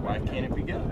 Why can't it be good?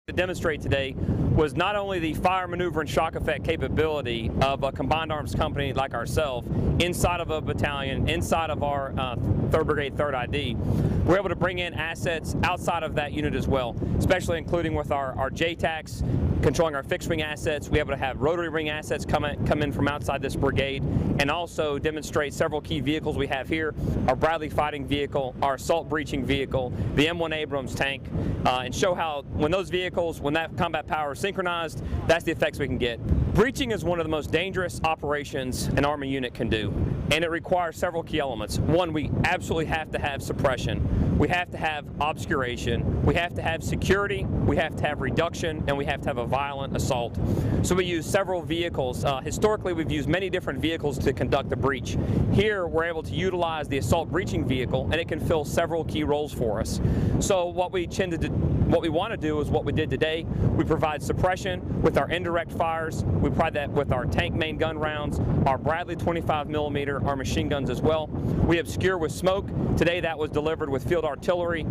To demonstrate today was not only the fire, maneuver, and shock effect capability of a combined arms company like ourselves inside of a battalion, inside of our 3rd Brigade 3rd ID. We're able to bring in assets outside of that unit as well, especially including with our JTACs, controlling our fixed wing assets. We're able to have rotary wing assets come in from outside this brigade, and also demonstrate several key vehicles we have here: our Bradley fighting vehicle, our assault breaching vehicle, the M1 Abrams tank, and show how when those vehicles, when that combat power is synchronized, that's the effects we can get. Breaching is one of the most dangerous operations an Army unit can do, and it requires several key elements. One, we absolutely have to have suppression, we have to have obscuration, we have to have security, we have to have reduction, and we have to have a violent assault. So we use several vehicles. Historically, we've used many different vehicles to conduct a breach. Here, we're able to utilize the assault breaching vehicle, and it can fill several key roles for us. So what we want to do is what we did today. We provide suppression with our indirect fires. We provide that with our tank main gun rounds, our Bradley 25mm, our machine guns as well. We obscure with smoke. Today that was delivered with field artillery.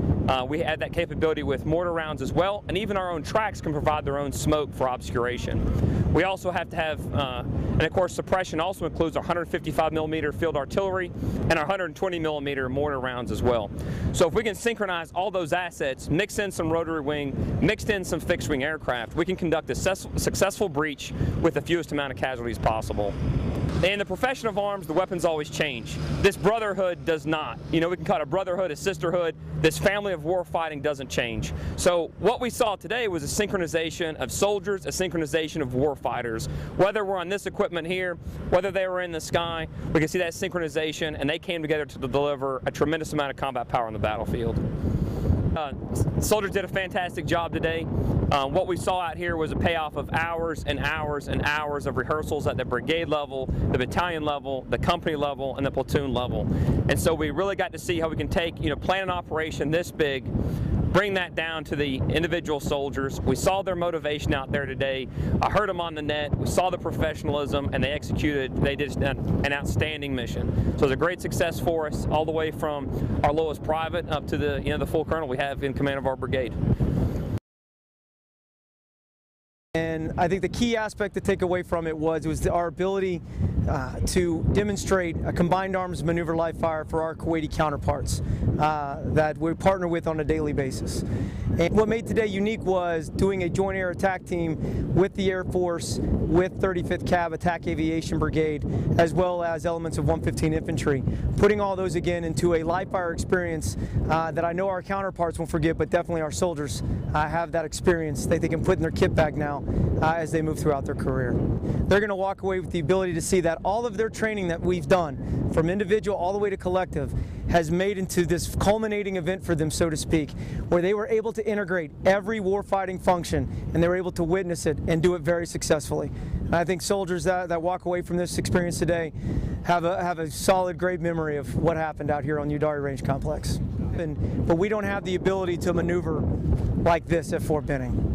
We add that capability with mortar rounds as well, and even our own tracks can provide their own smoke for obscuration. We also have to have, and of course suppression also includes our 155mm field artillery and our 120mm mortar rounds as well. So if we can synchronize all those assets, mix in some rotary wing, mixed in some fixed wing aircraft, we can conduct a successful breach with the fewest amount of casualties possible. In the profession of arms, the weapons always change. This brotherhood does not. You know, we can call it a brotherhood, a sisterhood. This family of war fighting doesn't change. So what we saw today was a synchronization of soldiers, a synchronization of war fighters. Whether we're on this equipment here, whether they were in the sky, we can see that synchronization, and they came together to deliver a tremendous amount of combat power on the battlefield. Soldiers did a fantastic job today. What we saw out here was a payoff of hours and hours and hours of rehearsals at the brigade level, the battalion level, the company level, and the platoon level. And so we really got to see how we can take, plan an operation this big, bring that down to the individual soldiers. We saw their motivation out there today. I heard them on the net. We saw the professionalism, and they did an outstanding mission. So it was a great success for us, all the way from our lowest private up to the full colonel we have in command of our brigade. And I think the key aspect to take away from it was our ability to demonstrate a combined arms maneuver live fire for our Kuwaiti counterparts that we partner with on a daily basis. And what made today unique was doing a joint air attack team with the Air Force, with 35th Cav Attack Aviation Brigade, as well as elements of 115 Infantry, putting all those again into a live fire experience that I know our counterparts won't forget, but definitely our soldiers have that experience that they can put in their kit bag now as they move throughout their career. They're going to walk away with the ability to see that all of their training that we've done, from individual all the way to collective, has made into this culminating event for them, so to speak, where they were able to integrate every warfighting function, and they were able to witness it and do it very successfully. And I think soldiers that walk away from this experience today have a solid, great memory of what happened out here on Udari Range Complex. But we don't have the ability to maneuver like this at Fort Benning.